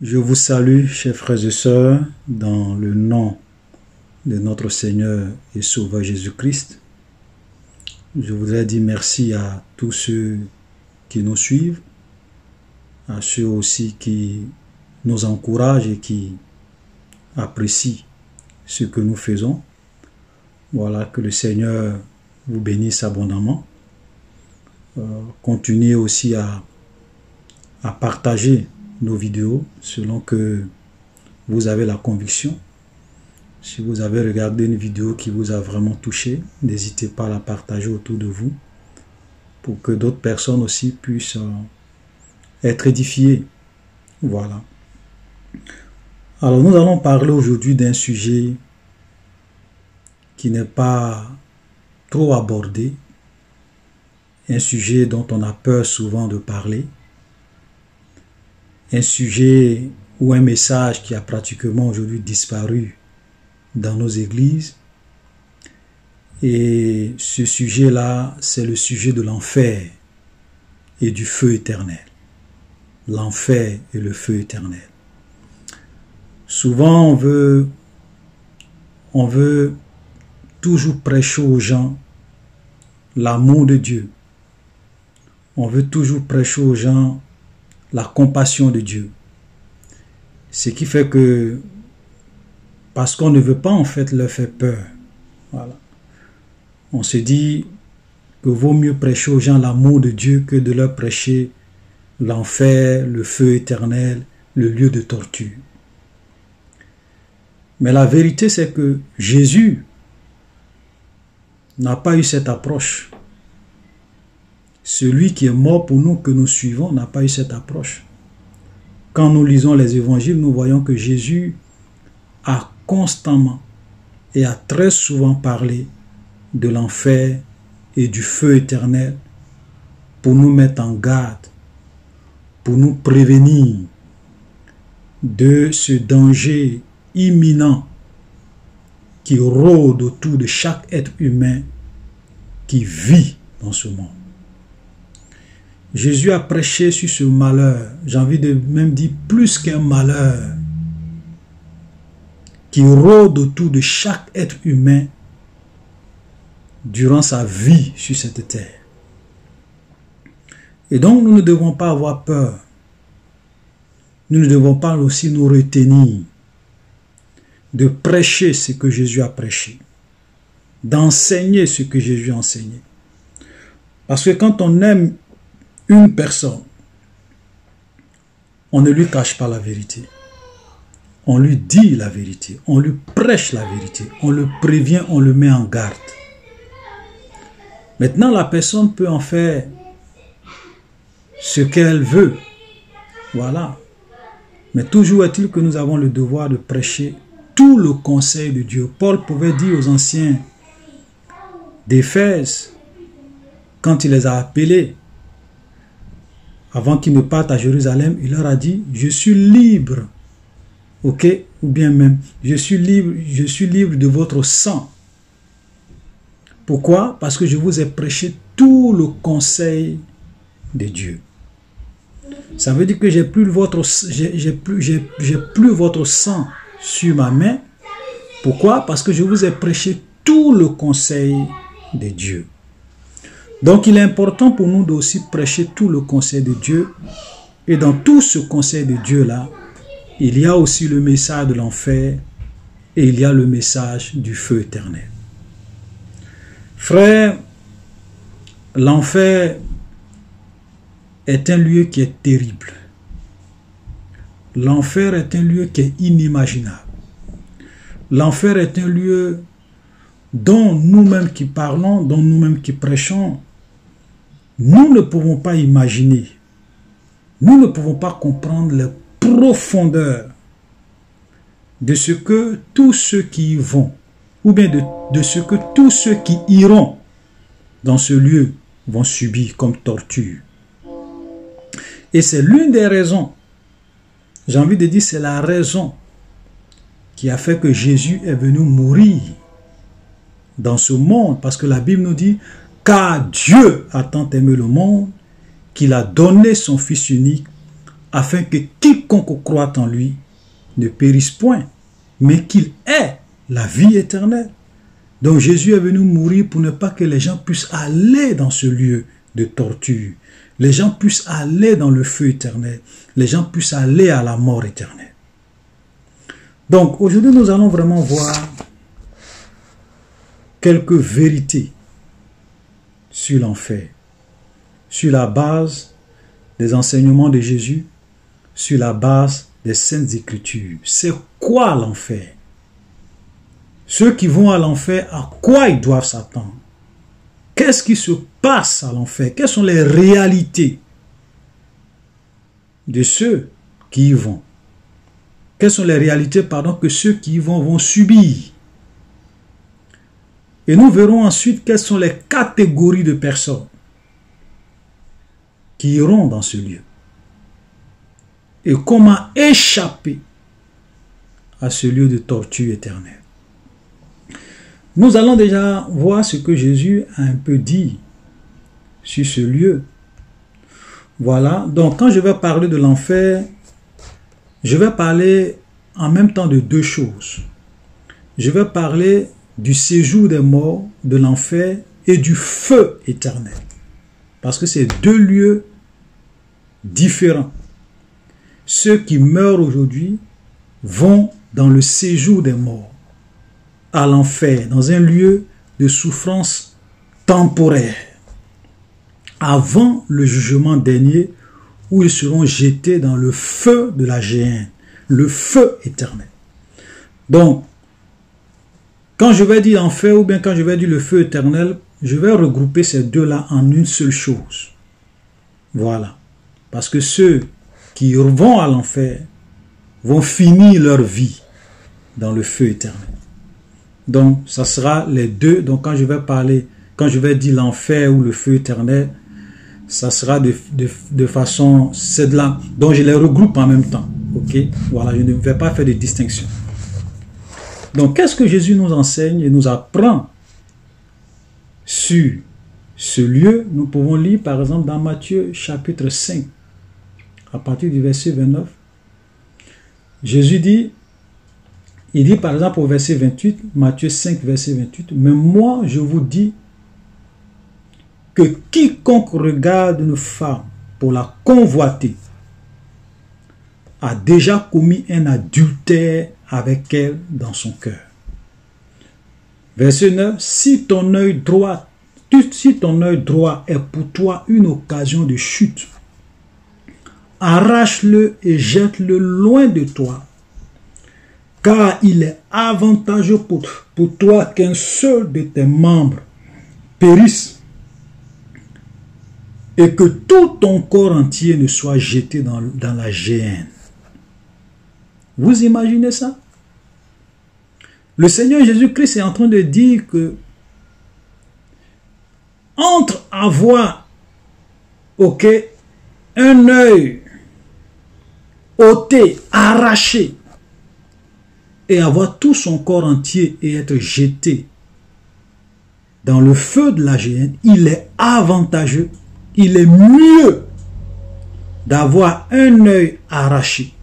Je vous salue, chers frères et sœurs, dans le nom de notre Seigneur et Sauveur Jésus-Christ. Je voudrais dire merci à tous ceux qui nous suivent, à ceux aussi qui nous encouragent et qui apprécient ce que nous faisons. Voilà, que le Seigneur vous bénisse abondamment. Continuez aussi à partager nos vidéos selon que vous avez la conviction. Si vous avez regardé une vidéo qui vous a vraiment touché, n'hésitez pas à la partager autour de vous pour que d'autres personnes aussi puissent être édifiées. Voilà. Alors nous allons parler aujourd'hui d'un sujet qui n'est pas trop abordé, un sujet dont on a peur souvent de parler, un sujet ou un message qui a pratiquement aujourd'hui disparu dans nos églises. Et ce sujet-là, c'est le sujet de l'enfer et du feu éternel. L'enfer et le feu éternel. Souvent, on veut toujours prêcher aux gens l'amour de Dieu. On veut toujours prêcher aux gens la compassion de Dieu. Ce qui fait que, parce qu'on ne veut pas en fait leur faire peur, voilà. On se dit que vaut mieux prêcher aux gens l'amour de Dieu que de leur prêcher l'enfer, le feu éternel, le lieu de torture. Mais la vérité, c'est que Jésus n'a pas eu cette approche. Celui qui est mort pour nous, que nous suivons, n'a pas eu cette approche. Quand nous lisons les évangiles, nous voyons que Jésus a constamment et a très souvent parlé de l'enfer et du feu éternel pour nous mettre en garde, pour nous prévenir de ce danger imminent qui rôde autour de chaque être humain qui vit dans ce monde. Jésus a prêché sur ce malheur, j'ai envie de même dire plus qu'un malheur, qui rôde autour de chaque être humain durant sa vie sur cette terre. Et donc nous ne devons pas avoir peur. Nous ne devons pas aussi nous retenir de prêcher ce que Jésus a prêché, d'enseigner ce que Jésus a enseigné. Parce que quand on aime une personne, on ne lui cache pas la vérité. On lui dit la vérité, on lui prêche la vérité, on le prévient, on le met en garde. Maintenant, la personne peut en faire ce qu'elle veut. Voilà. Mais toujours est-il que nous avons le devoir de prêcher tout le conseil de Dieu. Paul pouvait dire aux anciens d'Éphèse, quand il les a appelés, avant qu'ils ne partent à Jérusalem, il leur a dit, je suis libre, ok, ou bien même, je suis libre de votre sang. Pourquoi? Parce que je vous ai prêché tout le conseil de Dieu. Ça veut dire que j'ai plus votre sang sur ma main. Pourquoi? Parce que je vous ai prêché tout le conseil de Dieu. Donc il est important pour nous d'aussi prêcher tout le conseil de Dieu. Et dans tout ce conseil de Dieu-là, il y a aussi le message de l'enfer et il y a le message du feu éternel. Frères, l'enfer est un lieu qui est terrible. L'enfer est un lieu qui est inimaginable. L'enfer est un lieu dont nous-mêmes qui parlons, dont nous-mêmes qui prêchons, nous ne pouvons pas imaginer, nous ne pouvons pas comprendre les profondeurs de ce que tous ceux qui y vont, ou bien de ce que tous ceux qui iront dans ce lieu vont subir comme torture. Et c'est l'une des raisons, j'ai envie de dire, c'est la raison qui a fait que Jésus est venu mourir dans ce monde, parce que la Bible nous dit, car Dieu a tant aimé le monde qu'il a donné son Fils unique, afin que quiconque croit en lui ne périsse point, mais qu'il ait la vie éternelle. Donc Jésus est venu mourir pour ne pas que les gens puissent aller dans ce lieu de torture. Les gens puissent aller dans le feu éternel. Les gens puissent aller à la mort éternelle. Donc aujourd'hui nous allons vraiment voir quelques vérités sur l'enfer, sur la base des enseignements de Jésus, sur la base des Saintes Écritures. C'est quoi l'enfer? Ceux qui vont à l'enfer, à quoi ils doivent s'attendre? Qu'est-ce qui se passe à l'enfer? Quelles sont les réalités de ceux qui y vont? Quelles sont les réalités, pardon, que ceux qui y vont subir? Et nous verrons ensuite quelles sont les catégories de personnes qui iront dans ce lieu. Et comment échapper à ce lieu de torture éternelle. Nous allons déjà voir ce que Jésus a un peu dit sur ce lieu. Voilà, donc quand je vais parler de l'enfer, je vais parler en même temps de deux choses. Je vais parler du séjour des morts, de l'enfer et du feu éternel. Parce que c'est deux lieux différents. Ceux qui meurent aujourd'hui vont dans le séjour des morts, à l'enfer, dans un lieu de souffrance temporaire, avant le jugement dernier, où ils seront jetés dans le feu de la géhenne, le feu éternel. Donc, quand je vais dire enfer ou bien quand je vais dire le feu éternel, je vais regrouper ces deux-là en une seule chose. Voilà. Parce que ceux qui vont à l'enfer vont finir leur vie dans le feu éternel. Donc, ça sera les deux. Donc, quand je vais parler, quand je vais dire l'enfer ou le feu éternel, ça sera de façon, c'est de là. Donc, je les regroupe en même temps. Ok? Voilà, je ne vais pas faire de distinction. Donc, qu'est-ce que Jésus nous enseigne et nous apprend sur ce lieu? Nous pouvons lire, par exemple, dans Matthieu chapitre 5, à partir du verset 29. Jésus dit, il dit par exemple au verset 28, Matthieu 5, verset 28, « Mais moi, je vous dis que quiconque regarde une femme pour la convoiter a déjà commis un adultère avec elle dans son cœur. » Verset 9, « Si ton œil droit est pour toi une occasion de chute, arrache-le et jette-le loin de toi, car il est avantageux pour toi qu'un seul de tes membres périsse et que tout ton corps entier ne soit jeté dans la géhenne. » Vous imaginez ça? Le Seigneur Jésus-Christ est en train de dire que entre avoir un œil ôté, arraché, et avoir tout son corps entier et être jeté dans le feu de la géhenne, il est avantageux, il est mieux d'avoir un œil arraché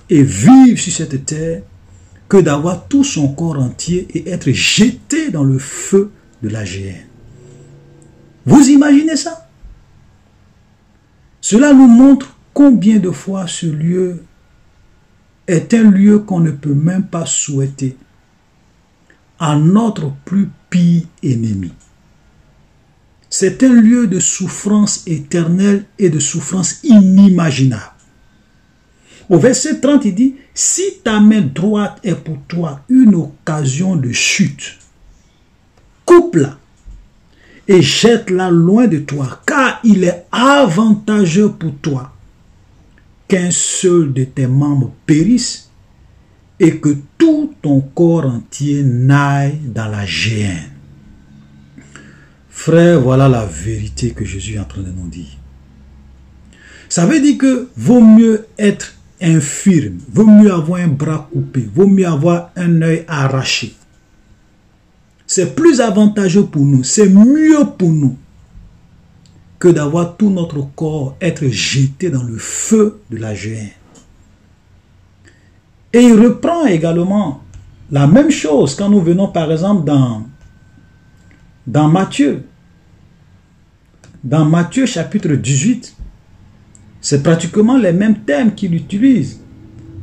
et vivre sur cette terre que d'avoir tout son corps entier et être jeté dans le feu de la géhenne. Vous imaginez ça? Cela nous montre combien de fois ce lieu est un lieu qu'on ne peut même pas souhaiter à notre plus pire ennemi. C'est un lieu de souffrance éternelle et de souffrance inimaginable. Au verset 30, il dit, « Si ta main droite est pour toi une occasion de chute, coupe-la et jette-la loin de toi, car il est avantageux pour toi qu'un seul de tes membres périsse et que tout ton corps entier n'aille dans la géhenne. » Frère, voilà la vérité que Jésus est en train de nous dire. Ça veut dire que vaut mieux être infirme, vaut mieux avoir un bras coupé, vaut mieux avoir un œil arraché. C'est plus avantageux pour nous, c'est mieux pour nous que d'avoir tout notre corps être jeté dans le feu de la géhenne. Et il reprend également la même chose quand nous venons par exemple dans Matthieu. Dans Matthieu chapitre 18, c'est pratiquement les mêmes thèmes qu'il utilise.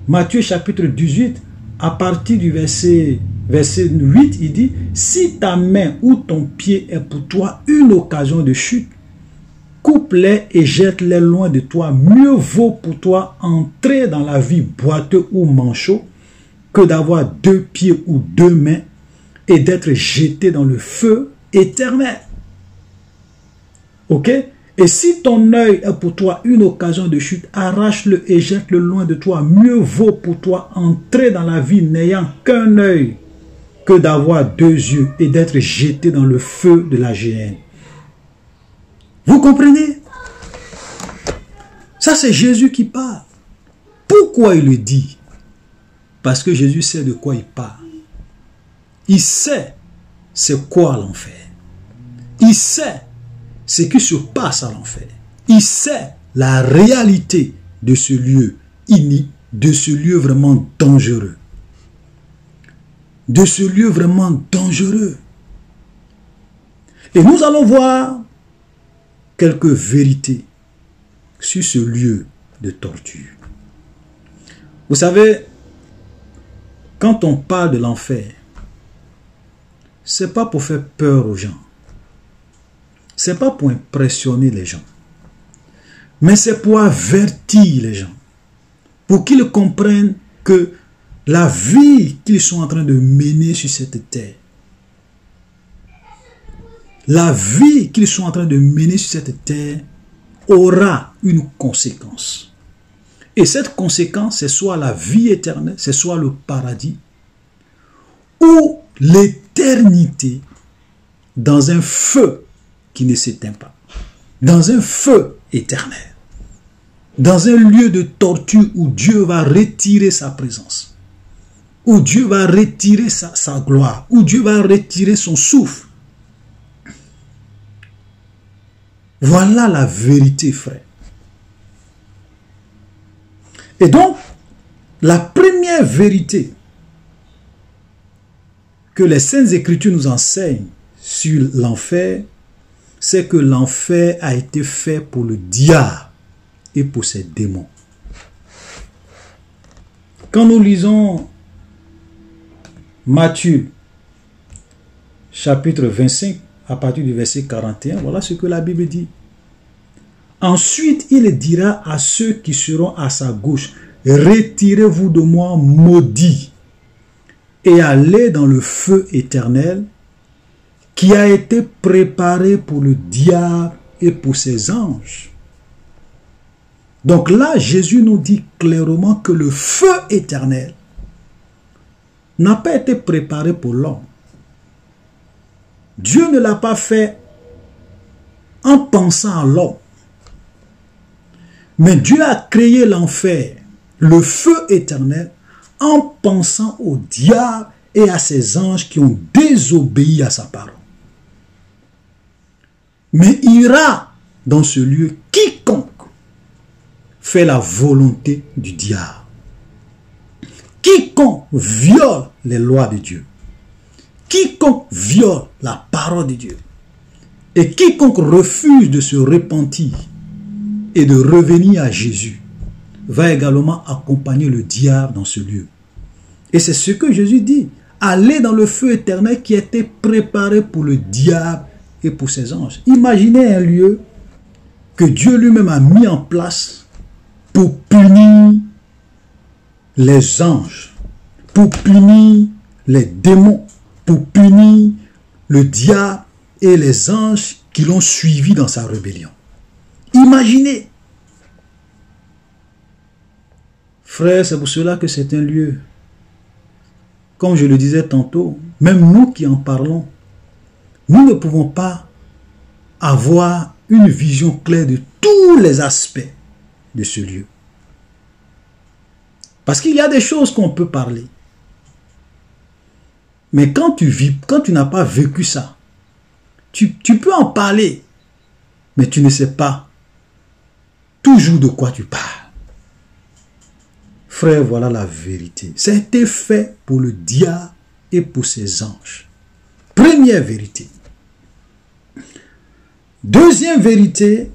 Matthieu chapitre 18, à partir du verset 8, il dit, « Si ta main ou ton pied est pour toi une occasion de chute, coupe-les et jette-les loin de toi. Mieux vaut pour toi entrer dans la vie boiteux ou manchot que d'avoir 2 pieds ou 2 mains et d'être jeté dans le feu éternel. » Ok? Et si ton œil est pour toi une occasion de chute, arrache-le et jette-le loin de toi. Mieux vaut pour toi entrer dans la vie n'ayant qu'un œil que d'avoir 2 yeux et d'être jeté dans le feu de la géhenne. Vous comprenez? Ça, c'est Jésus qui parle. Pourquoi il le dit? Parce que Jésus sait de quoi il parle. Il sait c'est quoi l'enfer. Il sait ce qui se passe à l'enfer. Il sait la réalité de ce lieu de ce lieu vraiment dangereux. De ce lieu vraiment dangereux. Et nous allons voir quelques vérités sur ce lieu de torture. Vous savez, quand on parle de l'enfer, c'est pas pour faire peur aux gens. C'est pas pour impressionner les gens. Mais c'est pour avertir les gens. Pour qu'ils comprennent que la vie qu'ils sont en train de mener sur cette terre, la vie qu'ils sont en train de mener sur cette terre aura une conséquence. Et cette conséquence, c'est soit la vie éternelle, c'est soit le paradis, ou l'éternité dans un feu qui ne s'éteint pas, dans un feu éternel, dans un lieu de torture où Dieu va retirer sa présence, où Dieu va retirer sa gloire, où Dieu va retirer son souffle. Voilà la vérité, frère. Et donc, la première vérité que les Saintes Écritures nous enseignent sur l'enfer, c'est que l'enfer a été fait pour le diable et pour ses démons. Quand nous lisons Matthieu, chapitre 25, à partir du verset 41, voilà ce que la Bible dit. Ensuite, il dira à ceux qui seront à sa gauche, retirez-vous de moi, maudits, et allez dans le feu éternel qui a été préparé pour le diable et pour ses anges. Donc là, Jésus nous dit clairement que le feu éternel n'a pas été préparé pour l'homme. Dieu ne l'a pas fait en pensant à l'homme. Mais Dieu a créé l'enfer, le feu éternel, en pensant au diable et à ses anges qui ont désobéi à sa parole. Mais ira dans ce lieu quiconque fait la volonté du diable. Quiconque viole les lois de Dieu. Quiconque viole la parole de Dieu. Et quiconque refuse de se repentir et de revenir à Jésus va également accompagner le diable dans ce lieu. Et c'est ce que Jésus dit. Allez dans le feu éternel qui a été préparé pour le diable et pour ses anges. Imaginez un lieu que Dieu lui-même a mis en place pour punir les anges, pour punir les démons, pour punir le diable et les anges qui l'ont suivi dans sa rébellion. Imaginez. Frère, c'est pour cela que c'est un lieu. Comme je le disais tantôt, même nous qui en parlons, nous ne pouvons pas avoir une vision claire de tous les aspects de ce lieu. Parce qu'il y a des choses qu'on peut parler. Mais quand tu n'as pas vécu ça, tu peux en parler. mais tu ne sais pas toujours de quoi tu parles. Frère, voilà la vérité. Ça a été fait pour le diable et pour ses anges. Première vérité. Deuxième vérité,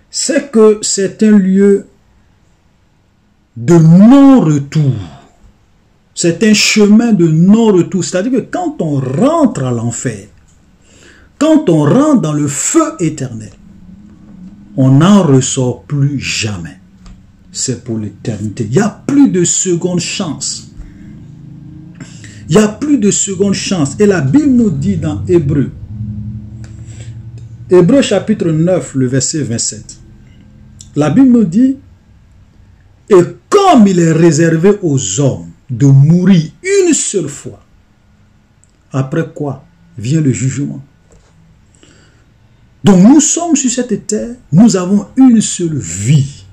c'est que c'est un lieu de non-retour. C'est un chemin de non-retour. C'est-à-dire que quand on rentre à l'enfer, quand on rentre dans le feu éternel, on n'en ressort plus jamais. C'est pour l'éternité. Il n'y a plus de seconde chance. Il n'y a plus de seconde chance. Et la Bible nous dit dans Hébreux, Hébreux chapitre 9, le verset 27. La Bible nous dit, et comme il est réservé aux hommes de mourir une seule fois, après quoi vient le jugement. Donc nous sommes sur cette terre, nous avons une seule vie.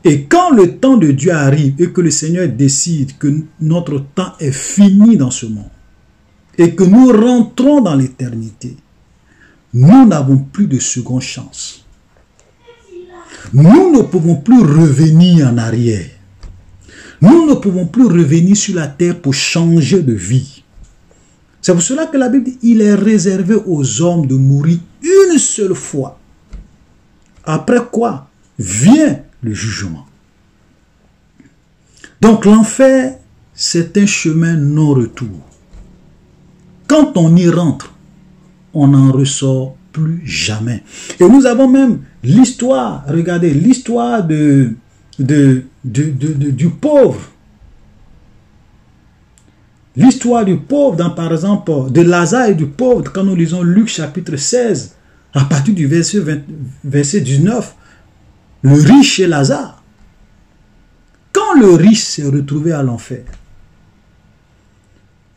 Et quand le temps de Dieu arrive et que le Seigneur décide que notre temps est fini dans ce monde et que nous rentrons dans l'éternité, nous n'avons plus de seconde chance. Nous ne pouvons plus revenir en arrière. Nous ne pouvons plus revenir sur la terre pour changer de vie. C'est pour cela que la Bible dit il est réservé aux hommes de mourir une seule fois. Après quoi vient le jugement. Donc l'enfer, c'est un chemin non-retour. Quand on y rentre, on n'en ressort plus jamais. Et nous avons même l'histoire, regardez, l'histoire du pauvre. L'histoire du pauvre, dans, par exemple, de Lazare et du pauvre, quand nous lisons Luc chapitre 16, à partir du verset 19, le riche et Lazare. Quand le riche s'est retrouvé à l'enfer,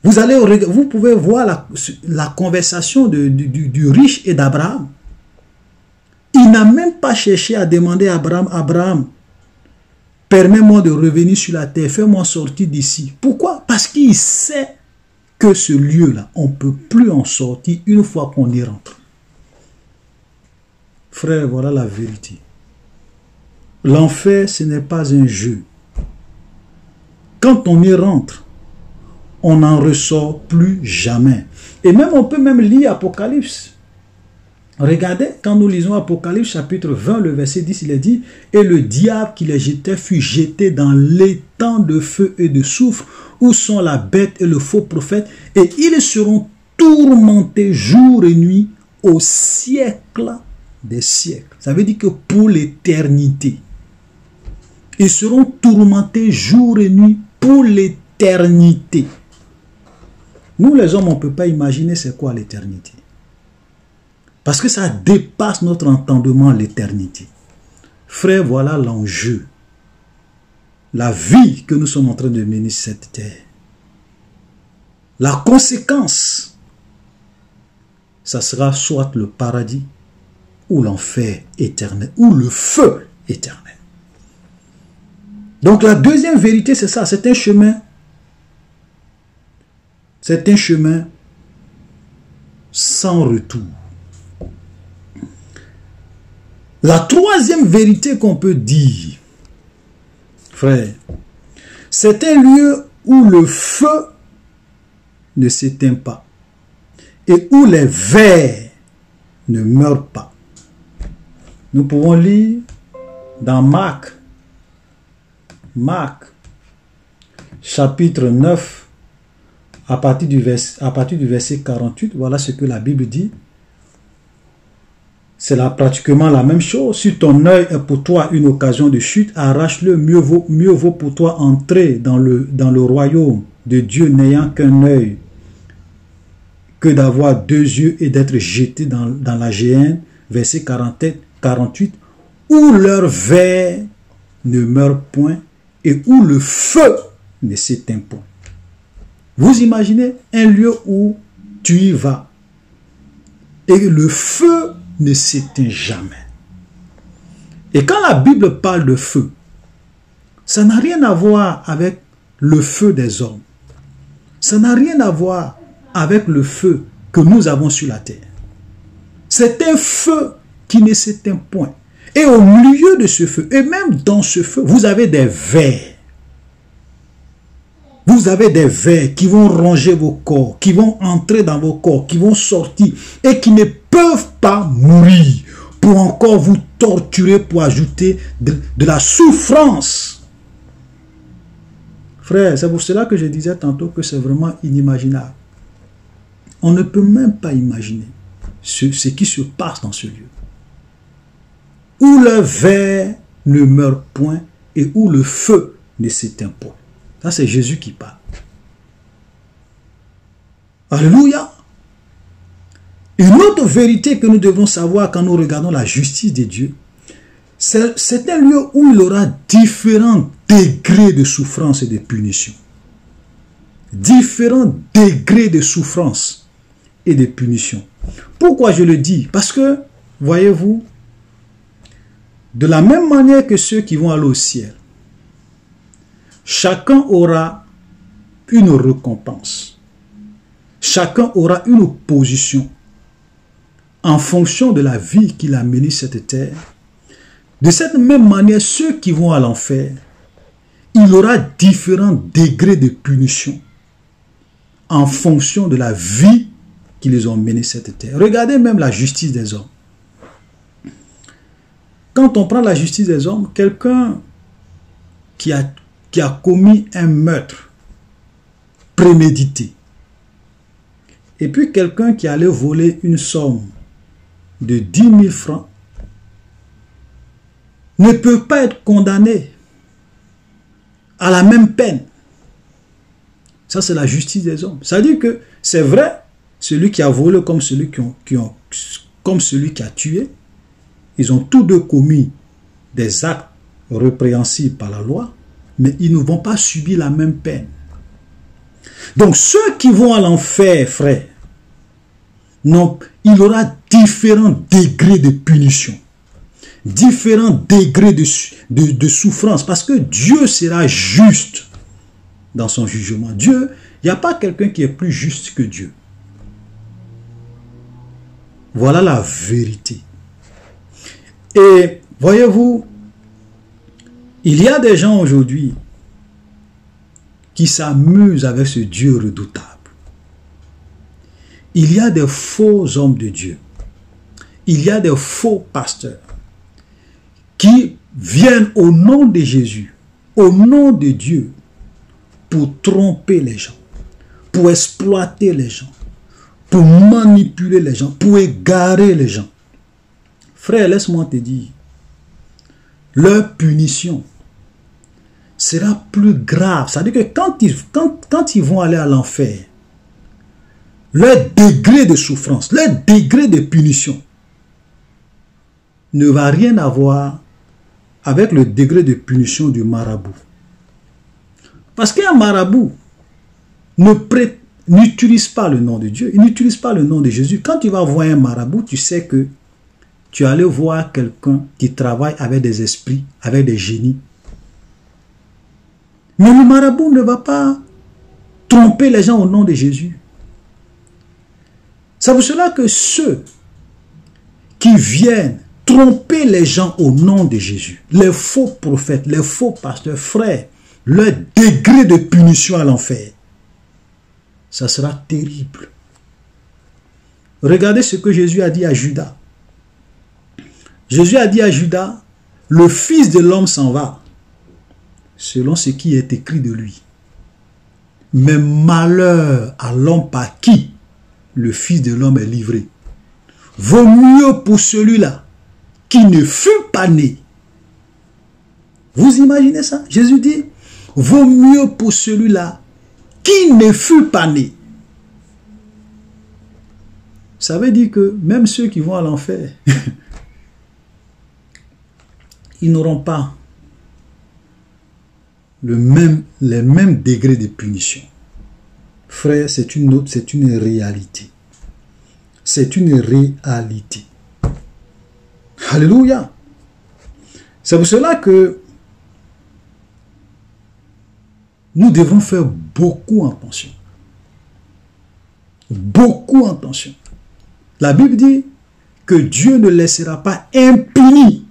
vous pouvez voir la conversation du riche et d'Abraham. Il n'a même pas cherché à demander à Abraham, permets-moi de revenir sur la terre, fais-moi sortir d'ici. Pourquoi? Parce qu'il sait que ce lieu-là, on ne peut plus en sortir une fois qu'on y rentre. Frère, voilà la vérité. L'enfer, ce n'est pas un jeu. Quand on y rentre, on n'en ressort plus jamais. Et même, on peut même lire Apocalypse. Regardez, quand nous lisons Apocalypse chapitre 20, le verset 10, il est dit, « Et le diable qui les jetait fut jeté dans l'étang de feu et de soufre, où sont la bête et le faux prophète, et ils seront tourmentés jour et nuit au siècle des siècles. » Ça veut dire que pour l'éternité. Ils seront tourmentés jour et nuit pour l'éternité. Nous les hommes, on ne peut pas imaginer c'est quoi l'éternité. Parce que ça dépasse notre entendement, l'éternité. Frère, voilà l'enjeu. La vie que nous sommes en train de mener sur cette terre. La conséquence, ça sera soit le paradis ou l'enfer éternel, ou le feu éternel. Donc la deuxième vérité, c'est ça, c'est un chemin. C'est un chemin sans retour. La troisième vérité qu'on peut dire, frère, c'est un lieu où le feu ne s'éteint pas et où les vers ne meurent pas. Nous pouvons lire dans Marc chapitre 9 à partir du verset 48, voilà ce que la Bible dit. C'est là pratiquement la même chose. Si ton œil est pour toi une occasion de chute, arrache-le. Mieux vaut pour toi entrer dans le royaume de Dieu n'ayant qu'un œil que d'avoir deux yeux et d'être jeté dans la géhenne. Verset 48. Où leur ver ne meurt point et où le feu ne s'éteint point. Vous imaginez un lieu où tu y vas et le feu ne s'éteint jamais. Et quand la Bible parle de feu, ça n'a rien à voir avec le feu des hommes. Ça n'a rien à voir avec le feu que nous avons sur la terre. C'est un feu qui ne s'éteint point. Et au milieu de ce feu, et même dans ce feu, vous avez des vers. Vous avez des vers qui vont ronger vos corps, qui vont entrer dans vos corps, qui vont sortir et qui ne peuvent pas mourir pour encore vous torturer, pour ajouter de la souffrance. Frère, c'est pour cela que je disais tantôt que c'est vraiment inimaginable. On ne peut même pas imaginer ce qui se passe dans ce lieu. Où le ver ne meurt point et où le feu ne s'éteint point. Ça, c'est Jésus qui parle. Alléluia. Une autre vérité que nous devons savoir quand nous regardons la justice de Dieu, c'est un lieu où il aura différents degrés de souffrance et de punition. Différents degrés de souffrance et de punition. Pourquoi je le dis? Parce que, voyez-vous, de la même manière que ceux qui vont aller au ciel, chacun aura une récompense. Chacun aura une position en fonction de la vie qu'il a menée sur cette terre. De cette même manière, ceux qui vont à l'enfer, il aura différents degrés de punition en fonction de la vie qu'ils ont menée sur cette terre. Regardez même la justice des hommes. Quand on prend la justice des hommes, quelqu'un qui a commis un meurtre prémédité, et puis quelqu'un qui allait voler une somme de 10 000 francs, ne peut pas être condamné à la même peine. Ça, c'est la justice des hommes. Ça veut dire que c'est vrai, celui qui a volé comme celui qui a tué, ils ont tous deux commis des actes répréhensibles par la loi, mais ils ne vont pas subir la même peine. Donc ceux qui vont à l'enfer, frère, non, il aura différents degrés de punition, différents degrés de souffrance, parce que Dieu sera juste dans son jugement. Dieu, il n'y a pas quelqu'un qui est plus juste que Dieu. Voilà la vérité. Et voyez-vous, il y a des gens aujourd'hui qui s'amusent avec ce Dieu redoutable. Il y a des faux hommes de Dieu. Il y a des faux pasteurs qui viennent au nom de Jésus, au nom de Dieu, pour tromper les gens, pour exploiter les gens, pour manipuler les gens, pour égarer les gens. Frère, laisse-moi te dire, leur punition sera plus grave. C'est-à-dire que quand ils vont aller à l'enfer, leur degré de souffrance, leur degré de punition ne va rien avoir avec le degré de punition du marabout. Parce qu'un marabout n'utilise pas le nom de Dieu, il n'utilise pas le nom de Jésus. Quand tu vas voir un marabout, tu sais que tu es allé voir quelqu'un qui travaille avec des esprits, avec des génies. Mais le marabout ne va pas tromper les gens au nom de Jésus. C'est pour cela que ceux qui viennent tromper les gens au nom de Jésus, les faux prophètes, les faux pasteurs, frères, leur degré de punition à l'enfer, ça sera terrible. Regardez ce que Jésus a dit à Judas. Jésus a dit à Judas, le Fils de l'homme s'en va, selon ce qui est écrit de lui. Mais malheur à l'homme par qui le Fils de l'homme est livré. Vaut mieux pour celui-là qui ne fut pas né. Vous imaginez ça? Jésus dit, vaut mieux pour celui-là qui ne fut pas né. Ça veut dire que même ceux qui vont à l'enfer, ils n'auront pas les mêmes degrés de punition. Frère, c'est une réalité. C'est une réalité. Alléluia. C'est pour cela que nous devons faire beaucoup attention. Beaucoup attention. La Bible dit que Dieu ne laissera pas impunis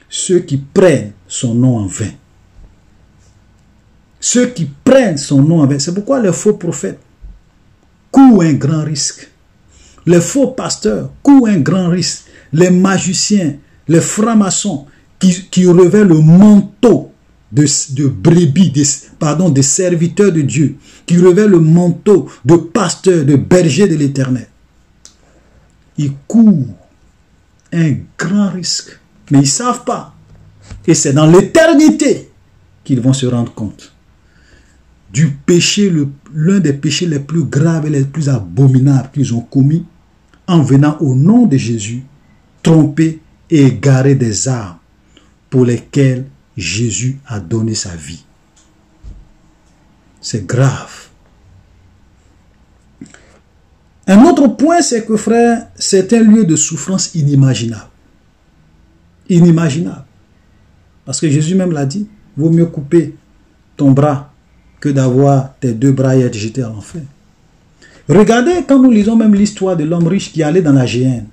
ceux qui prennent son nom en vain. Ceux qui prennent son nom en vain. C'est pourquoi les faux prophètes courent un grand risque. Les faux pasteurs courent un grand risque. Les magiciens, les francs-maçons qui revêtent le manteau de brebis, des serviteurs de Dieu, qui revêtent le manteau de pasteurs, de bergers de l'Éternel. Ils courent un grand risque, mais ils ne savent pas. Et c'est dans l'éternité qu'ils vont se rendre compte du péché, l'un des péchés les plus graves et les plus abominables qu'ils ont commis en venant au nom de Jésus tromper et égarer des âmes pour lesquelles Jésus a donné sa vie. C'est grave. Un autre point, c'est que, frère, c'est un lieu de souffrance inimaginable. Inimaginable. Parce que Jésus même l'a dit, vaut mieux couper ton bras que d'avoir tes deux bras et être jeté à l'enfer. Regardez quand nous lisons même l'histoire de l'homme riche qui allait dans la géhenne.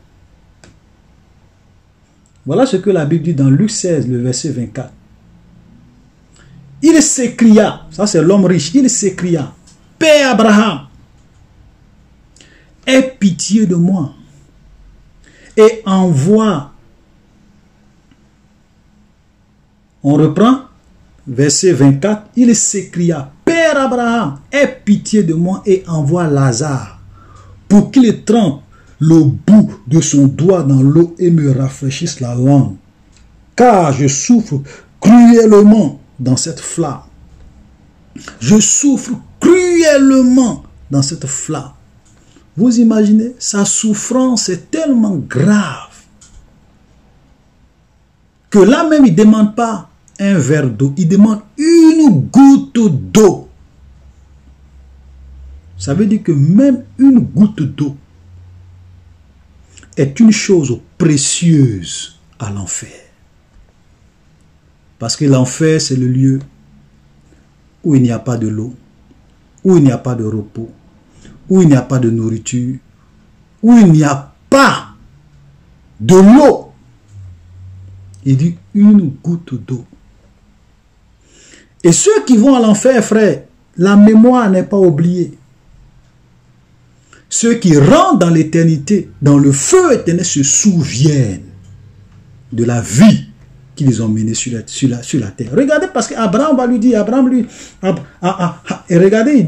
Voilà ce que la Bible dit dans Luc 16, le verset 24. Il s'écria, ça c'est l'homme riche, il s'écria, Père Abraham, aie pitié de moi et envoie. On reprend, verset 24, il s'écria, Père Abraham, aie pitié de moi et envoie Lazare pour qu'il trempe le bout de son doigt dans l'eau et me rafraîchisse la langue, car je souffre cruellement dans cette flamme. Je souffre cruellement dans cette flamme. Vous imaginez, sa souffrance est tellement grave que là même il ne demande pas un verre d'eau, il demande une goutte d'eau. Ça veut dire que même une goutte d'eau est une chose précieuse à l'enfer. Parce que l'enfer, c'est le lieu où il n'y a pas de l'eau, où il n'y a pas de repos, où il n'y a pas de nourriture, où il n'y a pas de l'eau. Il dit une goutte d'eau. Et ceux qui vont à l'enfer, frère, la mémoire n'est pas oubliée. Ceux qui rentrent dans l'éternité, dans le feu éternel, se souviennent de la vie qu'ils ont menée sur la terre. Regardez, parce qu'Abraham va lui dire, et regardez,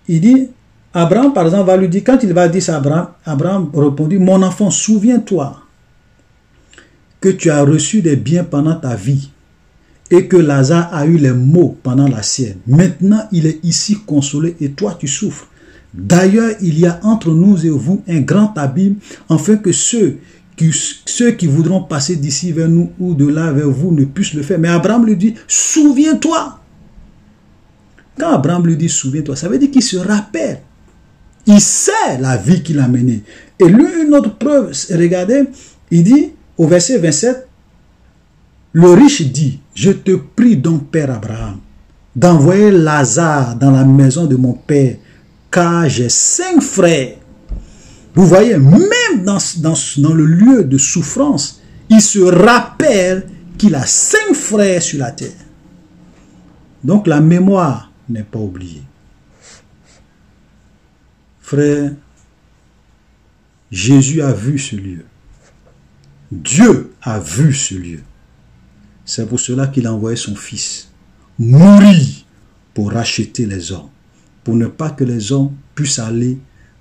il dit, Abraham, par exemple, va lui dire, quand il va dire ça à Abraham, Abraham répondit, mon enfant, souviens-toi que tu as reçu des biens pendant ta vie et que Lazare a eu les maux pendant la sienne. Maintenant, il est ici consolé et toi, tu souffres. D'ailleurs, il y a entre nous et vous un grand abîme, afin que ceux qui voudront passer d'ici vers nous ou de là vers vous ne puissent le faire. Mais Abraham lui dit, souviens-toi. Quand Abraham lui dit, souviens-toi, ça veut dire qu'il se rappelle. Il sait la vie qu'il a menée. Et lui, une autre preuve, regardez, il dit, au verset 27, le riche dit, je te prie donc, Père Abraham, d'envoyer Lazare dans la maison de mon père, car j'ai 5 frères. Vous voyez, même dans le lieu de souffrance, il se rappelle qu'il a 5 frères sur la terre. Donc la mémoire n'est pas oubliée. Frère, Jésus a vu ce lieu. Dieu a vu ce lieu. C'est pour cela qu'il a envoyé son fils mourir pour racheter les hommes. Pour ne pas que les hommes puissent aller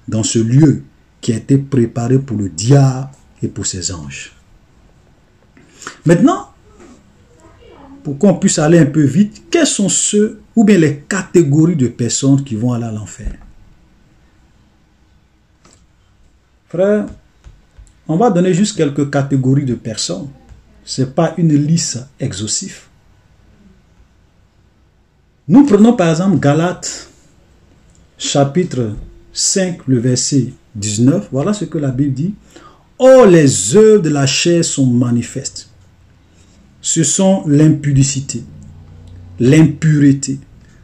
dans ce lieu qui a été préparé pour le diable et pour ses anges. Maintenant, pour qu'on puisse aller un peu vite, quels sont ceux ou bien les catégories de personnes qui vont aller à l'enfer? Frère, on va donner juste quelques catégories de personnes. Ce n'est pas une liste exhaustive. Nous prenons par exemple Galates, chapitre 5, le verset 19. Voilà ce que la Bible dit. Or, les œuvres de la chair sont manifestes. Ce sont l'impudicité, l'impureté,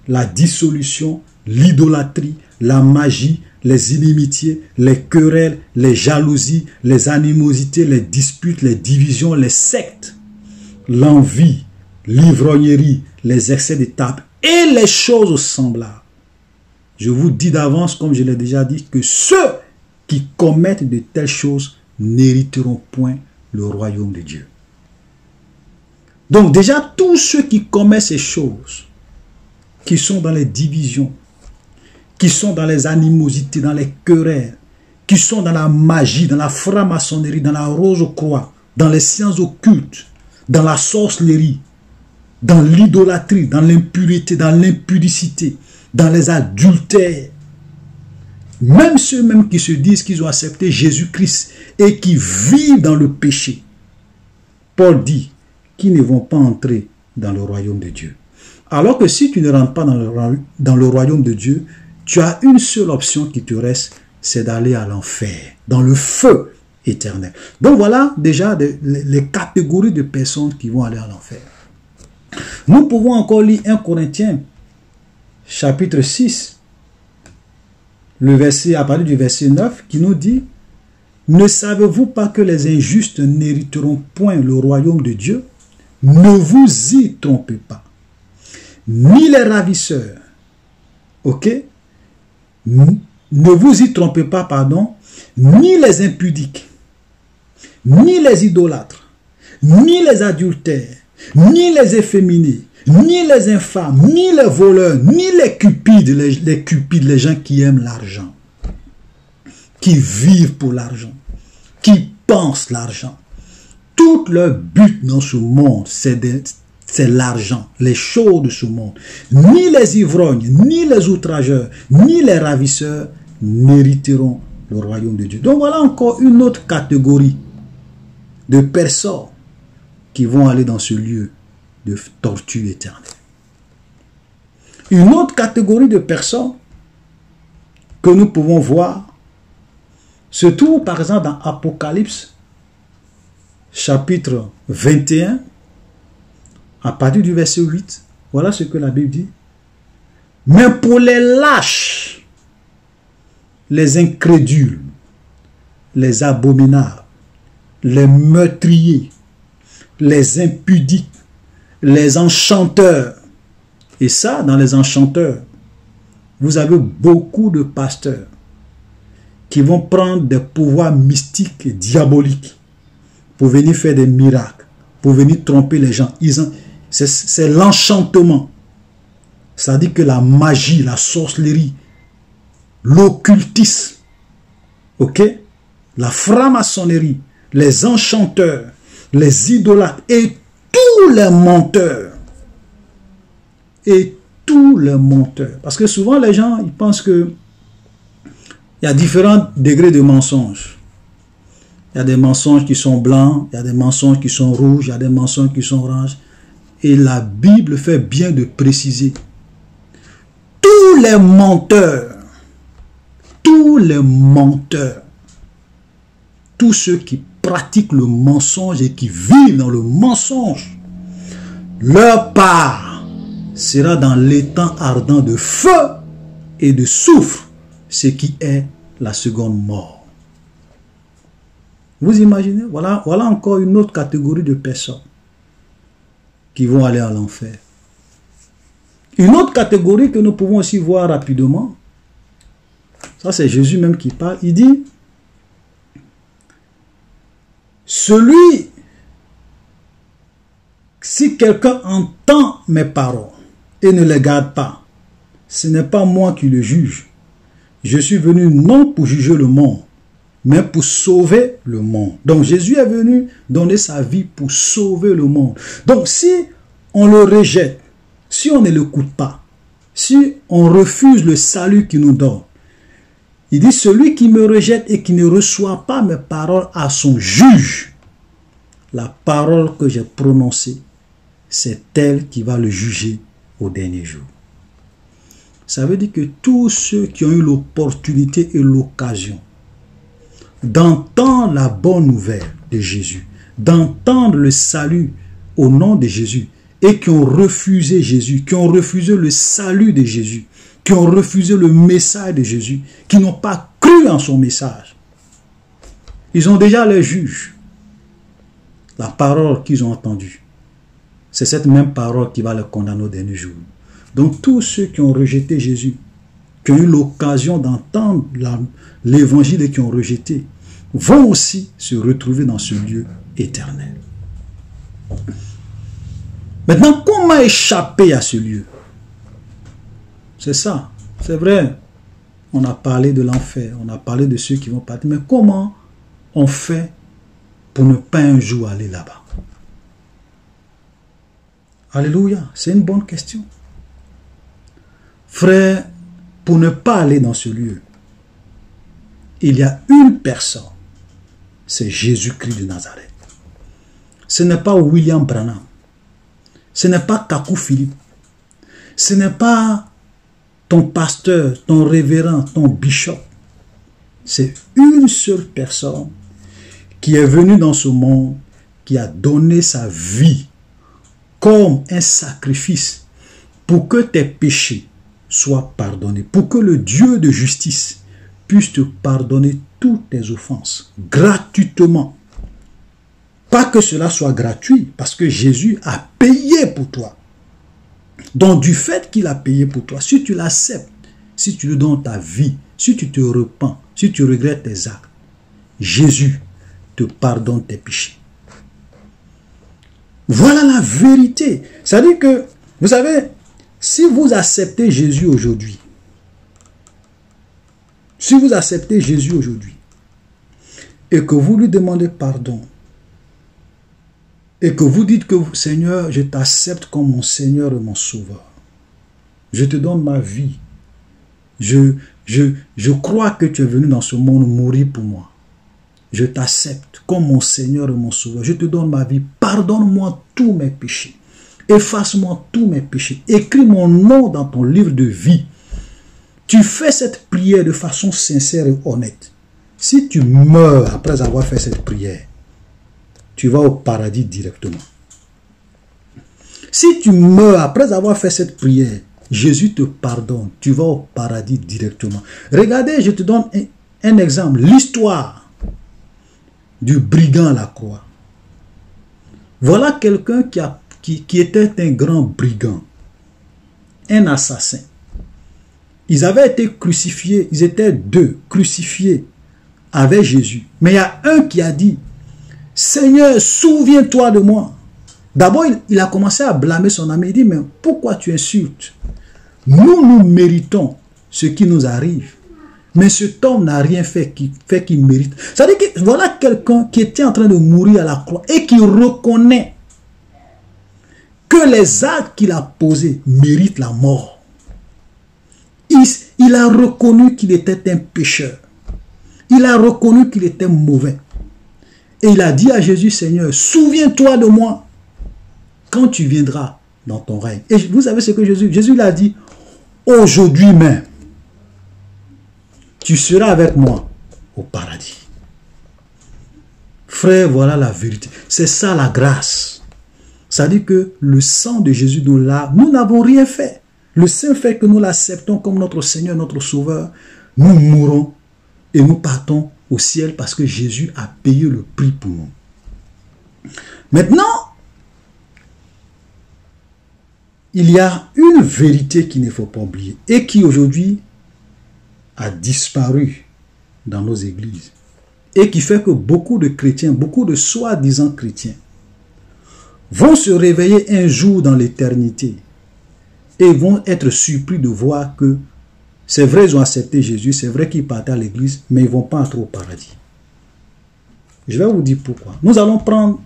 la dissolution, l'idolâtrie, la magie, les inimitiés, les querelles, les jalousies, les animosités, les disputes, les divisions, les sectes, l'envie, l'ivrognerie, les excès de table et les choses semblables. Je vous dis d'avance, comme je l'ai déjà dit, que ceux qui commettent de telles choses n'hériteront point le royaume de Dieu. Donc déjà, tous ceux qui commettent ces choses, qui sont dans les divisions, qui sont dans les animosités, dans les querelles, qui sont dans la magie, dans la franc-maçonnerie, dans la rose-croix, dans les sciences occultes, dans la sorcellerie, dans l'idolâtrie, dans l'impureté, dans l'impudicité, dans les adultères, même ceux-mêmes qui se disent qu'ils ont accepté Jésus-Christ et qui vivent dans le péché, Paul dit qu'ils ne vont pas entrer dans le royaume de Dieu. Alors que si tu ne rentres pas dans le royaume de Dieu, tu as une seule option qui te reste, c'est d'aller à l'enfer, dans le feu éternel. Donc voilà déjà les catégories de personnes qui vont aller à l'enfer. Nous pouvons encore lire 1 Corinthiens, chapitre 6, à partir du verset 9, qui nous dit « Ne savez-vous pas que les injustes n'hériteront point le royaume de Dieu? Ne vous y trompez pas. Ni les ravisseurs, ok? Ne vous y trompez pas, pardon, ni les impudiques, ni les idolâtres, ni les adultères, ni les efféminés, ni les infâmes, ni les voleurs, ni les cupides, les gens qui aiment l'argent, qui vivent pour l'argent, qui pensent l'argent. Tout leur but dans ce monde, c'est l'argent, les choses de ce monde. Ni les ivrognes, ni les outrageurs, ni les ravisseurs n'hériteront le royaume de Dieu. Donc voilà encore une autre catégorie de personnes qui vont aller dans ce lieu de torture éternelle. Une autre catégorie de personnes que nous pouvons voir se trouve par exemple dans Apocalypse chapitre 21 à partir du verset 8. Voilà ce que la Bible dit. Mais pour les lâches, les incrédules, les abominables, les meurtriers, les impudiques, les enchanteurs. Et ça, dans les enchanteurs, vous avez beaucoup de pasteurs qui vont prendre des pouvoirs mystiques et diaboliques pour venir faire des miracles, pour venir tromper les gens. C'est l'enchantement. Ça dit que la magie, la sorcellerie, l'occultisme, ok, la franc-maçonnerie, les enchanteurs, les idolâtres et tous les menteurs. Et tous les menteurs. Parce que souvent les gens, ils pensent que il y a différents degrés de mensonges. Il y a des mensonges qui sont blancs, il y a des mensonges qui sont rouges, il y a des mensonges qui sont oranges. Et la Bible fait bien de préciser. Tous les menteurs, tous ceux qui pratiquent le mensonge et qui vivent dans le mensonge, leur part sera dans l'étang ardent de feu et de soufre, ce qui est la seconde mort. Vous imaginez? Voilà encore une autre catégorie de personnes qui vont aller à l'enfer. Une autre catégorie que nous pouvons aussi voir rapidement, ça c'est Jésus même qui parle, il dit, si quelqu'un entend mes paroles et ne les garde pas, ce n'est pas moi qui le juge. Je suis venu non pour juger le monde, mais pour sauver le monde. Donc Jésus est venu donner sa vie pour sauver le monde. Donc si on le rejette, si on ne l'écoute pas, si on refuse le salut qu'il nous donne, il dit, celui qui me rejette et qui ne reçoit pas mes paroles à son juge, la parole que j'ai prononcée, c'est elle qui va le juger au dernier jour. Ça veut dire que tous ceux qui ont eu l'opportunité et l'occasion d'entendre la bonne nouvelle de Jésus, d'entendre le salut au nom de Jésus, et qui ont refusé Jésus, qui ont refusé le salut de Jésus, qui ont refusé le message de Jésus, qui n'ont pas cru en son message. Ils ont déjà les juges. La parole qu'ils ont entendue, c'est cette même parole qui va les condamner au dernier jour. Donc tous ceux qui ont rejeté Jésus, qui ont eu l'occasion d'entendre l'évangile et qui ont rejeté, vont aussi se retrouver dans ce lieu éternel. Maintenant, comment échapper à ce lieu? C'est ça, c'est vrai. On a parlé de l'enfer, on a parlé de ceux qui vont partir, mais comment on fait pour ne pas un jour aller là-bas? Alléluia, c'est une bonne question. Frère, pour ne pas aller dans ce lieu, il y a une personne, c'est Jésus-Christ de Nazareth. Ce n'est pas William Branham, ce n'est pas Kakou Philippe, ce n'est pas ton pasteur, ton révérend, ton bishop. C'est une seule personne qui est venue dans ce monde, qui a donné sa vie comme un sacrifice pour que tes péchés soient pardonnés, pour que le Dieu de justice puisse te pardonner toutes tes offenses gratuitement. Pas que cela soit gratuit, parce que Jésus a payé pour toi. Donc du fait qu'il a payé pour toi, si tu l'acceptes, si tu lui donnes ta vie, si tu te repens, si tu regrettes tes actes, Jésus te pardonne tes péchés. Voilà la vérité. C'est-à-dire que, vous savez, si vous acceptez Jésus aujourd'hui, et que vous lui demandez pardon, et que vous dites que Seigneur, je t'accepte comme mon Seigneur et mon Sauveur, je te donne ma vie, je crois que tu es venu dans ce monde mourir pour moi, je t'accepte comme mon Seigneur et mon Sauveur, je te donne ma vie, pardonne-moi tous mes péchés, efface-moi tous mes péchés, écris mon nom dans ton livre de vie. Tu fais cette prière de façon sincère et honnête. Si tu meurs après avoir fait cette prière, tu vas au paradis directement. Si tu meurs après avoir fait cette prière, Jésus te pardonne, tu vas au paradis directement. Regardez, je te donne un exemple, l'histoire du brigand à la croix. Voilà quelqu'un qui était un grand brigand, un assassin. Ils avaient été crucifiés, ils étaient deux crucifiés avec Jésus. Mais il y a un qui a dit, Seigneur, souviens-toi de moi. D'abord, il a commencé à blâmer son ami. Il dit, mais pourquoi tu insultes? Nous méritons ce qui nous arrive. Mais cet homme n'a rien fait qu'il mérite. C'est-à-dire que voilà quelqu'un qui était en train de mourir à la croix et qui reconnaît que les actes qu'il a posés méritent la mort. Il a reconnu qu'il était un pécheur. Il a reconnu qu'il était mauvais. Et il a dit à Jésus, Seigneur, souviens-toi de moi quand tu viendras dans ton règne. Et vous savez ce que Jésus l'a dit, aujourd'hui même, tu seras avec moi au paradis. Frère, voilà la vérité. C'est ça la grâce. Ça dit que le sang de Jésus nous n'avons rien fait. Le seul fait que nous l'acceptons comme notre Seigneur, notre Sauveur, nous mourrons et nous partons au ciel parce que Jésus a payé le prix pour nous. Maintenant, il y a une vérité qu'il ne faut pas oublier et qui aujourd'hui a disparu dans nos églises et qui fait que beaucoup de chrétiens, beaucoup de soi-disant chrétiens vont se réveiller un jour dans l'éternité et vont être surpris de voir que c'est vrai, ils ont accepté Jésus, c'est vrai qu'ils partent à l'église, mais ils ne vont pas entrer au paradis. Je vais vous dire pourquoi. Nous allons prendre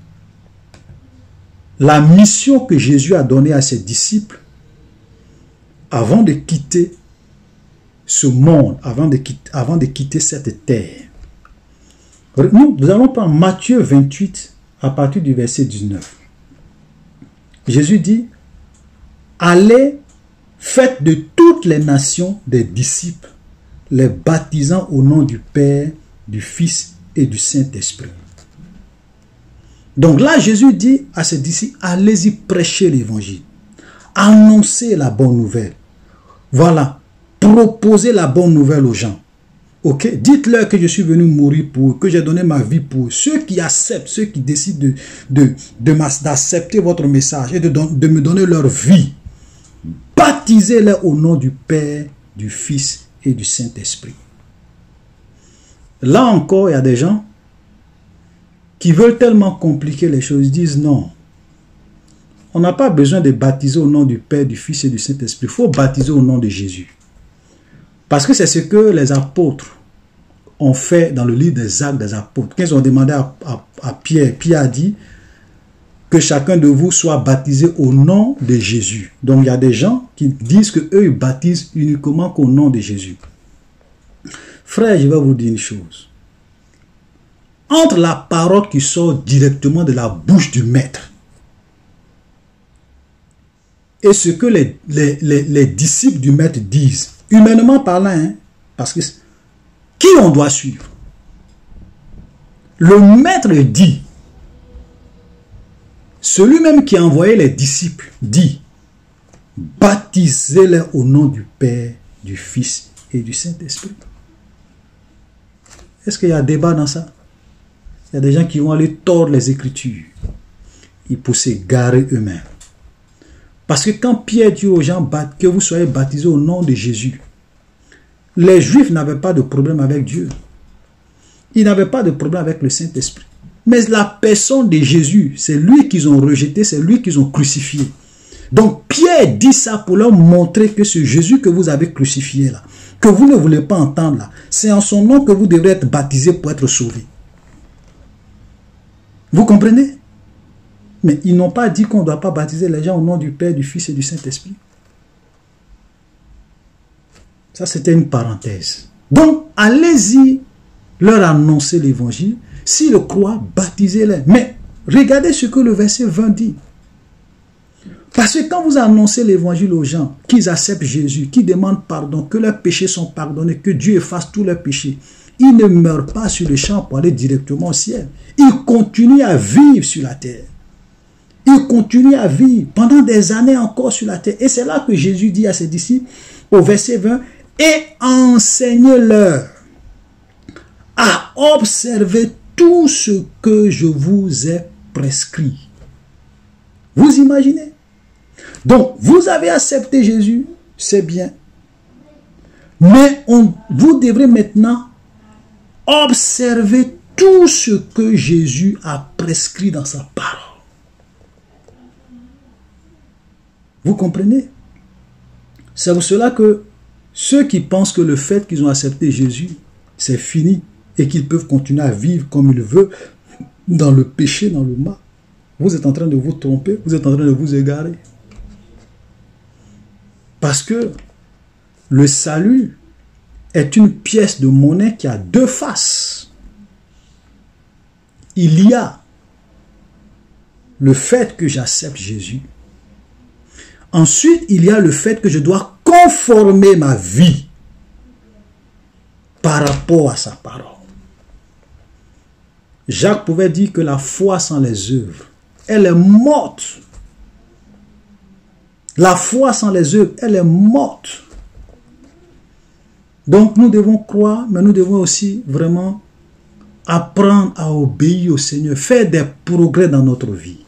la mission que Jésus a donnée à ses disciples avant de quitter ce monde, avant de quitter cette terre. Nous allons prendre Matthieu 28 à partir du verset 19. Jésus dit, allez, faites de toutes les nations des disciples, les baptisant au nom du Père, du Fils et du Saint-Esprit. Donc là, Jésus dit à ses disciples, allez-y prêcher l'évangile, annoncez la bonne nouvelle. Voilà, proposez la bonne nouvelle aux gens. Ok, dites-leur que je suis venu mourir pour eux, que j'ai donné ma vie pour eux. Ceux qui acceptent, ceux qui décident d'accepter votre message et de me donner leur vie, baptisez-les au nom du Père, du Fils et du Saint-Esprit. Là encore, il y a des gens qui veulent tellement compliquer les choses, disent non. On n'a pas besoin de baptiser au nom du Père, du Fils et du Saint-Esprit. Il faut baptiser au nom de Jésus. Parce que c'est ce que les apôtres ont fait dans le livre des Actes des Apôtres. Quand ils ont demandé à Pierre, Pierre a dit que chacun de vous soit baptisé au nom de Jésus. Donc il y a des gens qui disent qu'eux ils baptisent uniquement qu'au nom de Jésus. Frère, je vais vous dire une chose. Entre la parole qui sort directement de la bouche du maître et ce que les disciples du maître disent, humainement parlant, hein, parce que qui on doit suivre? Le maître dit, celui-même qui a envoyé les disciples dit, baptisez-les au nom du Père, du Fils et du Saint-Esprit. Est-ce qu'il y a débat dans ça? Il y a des gens qui vont aller tordre les Écritures. Ils peuvent s'égarer eux-mêmes. Parce que quand Pierre dit aux gens que vous soyez baptisés au nom de Jésus, les Juifs n'avaient pas de problème avec Dieu. Ils n'avaient pas de problème avec le Saint-Esprit. Mais la personne de Jésus, c'est lui qu'ils ont rejeté, c'est lui qu'ils ont crucifié. Donc Pierre dit ça pour leur montrer que ce Jésus que vous avez crucifié là, que vous ne voulez pas entendre là, c'est en son nom que vous devrez être baptisés pour être sauvés. Vous comprenez? Mais ils n'ont pas dit qu'on ne doit pas baptiser les gens au nom du Père, du Fils et du Saint-Esprit. Ça, c'était une parenthèse. Donc, allez-y leur annoncer l'évangile. S'ils le croient, baptisez-les. Mais regardez ce que le verset 20 dit. Parce que quand vous annoncez l'évangile aux gens, qu'ils acceptent Jésus, qu'ils demandent pardon, que leurs péchés sont pardonnés, que Dieu efface tous leurs péchés, ils ne meurent pas sur le champ pour aller directement au ciel. Ils continuent à vivre sur la terre. Ils continuent à vivre pendant des années encore sur la terre. Et c'est là que Jésus dit à ses disciples, au verset 20, « Et enseignez-leur à observer tout ce que je vous ai prescrit. » Vous imaginez? Donc, vous avez accepté Jésus, c'est bien. Mais vous devrez maintenant observer tout ce que Jésus a prescrit dans sa parole. Vous comprenez? C'est pour cela que ceux qui pensent que le fait qu'ils ont accepté Jésus, c'est fini et qu'ils peuvent continuer à vivre comme ils veulent dans le péché, dans le mal, vous êtes en train de vous tromper, vous êtes en train de vous égarer. Parce que le salut est une pièce de monnaie qui a deux faces. Il y a le fait que j'accepte Jésus. Ensuite, il y a le fait que je dois conformer ma vie par rapport à sa parole. Jacques pouvait dire que la foi sans les œuvres, elle est morte. La foi sans les œuvres, elle est morte. Donc nous devons croire, mais nous devons aussi vraiment apprendre à obéir au Seigneur, faire des progrès dans notre vie.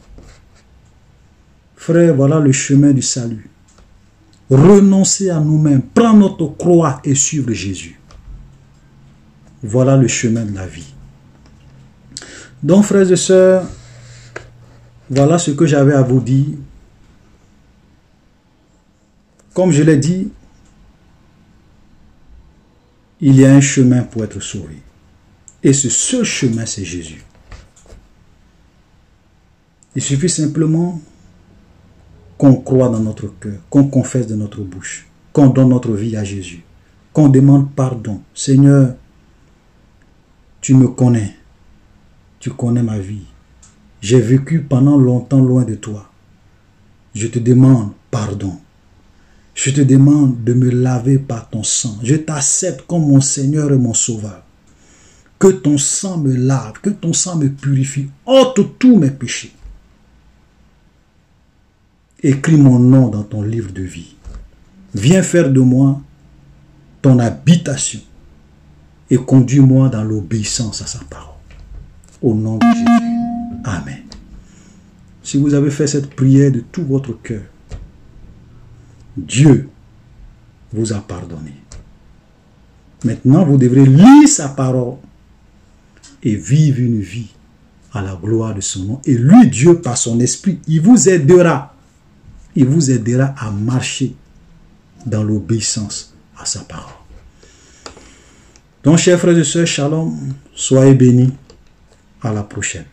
Frère, voilà le chemin du salut. Renoncer à nous-mêmes, prendre notre croix et suivre Jésus. Voilà le chemin de la vie. Donc, frères et sœurs, voilà ce que j'avais à vous dire. Comme je l'ai dit, il y a un chemin pour être sauvé. Et ce seul chemin, c'est Jésus. Il suffit simplement qu'on croit dans notre cœur, qu'on confesse de notre bouche, qu'on donne notre vie à Jésus, qu'on demande pardon. Seigneur, tu me connais, tu connais ma vie. J'ai vécu pendant longtemps loin de toi. Je te demande pardon. Je te demande de me laver par ton sang. Je t'accepte comme mon Seigneur et mon Sauveur. Que ton sang me lave, que ton sang me purifie, ôte tous mes péchés. Écris mon nom dans ton livre de vie. Viens faire de moi ton habitation et conduis-moi dans l'obéissance à sa parole. Au nom de Jésus. Amen. Si vous avez fait cette prière de tout votre cœur, Dieu vous a pardonné. Maintenant, vous devrez lire sa parole et vivre une vie à la gloire de son nom. Et lui, Dieu, par son esprit, il vous aidera. Il vous aidera à marcher dans l'obéissance à sa parole. Donc, chers frères et sœurs, shalom, soyez bénis. À la prochaine.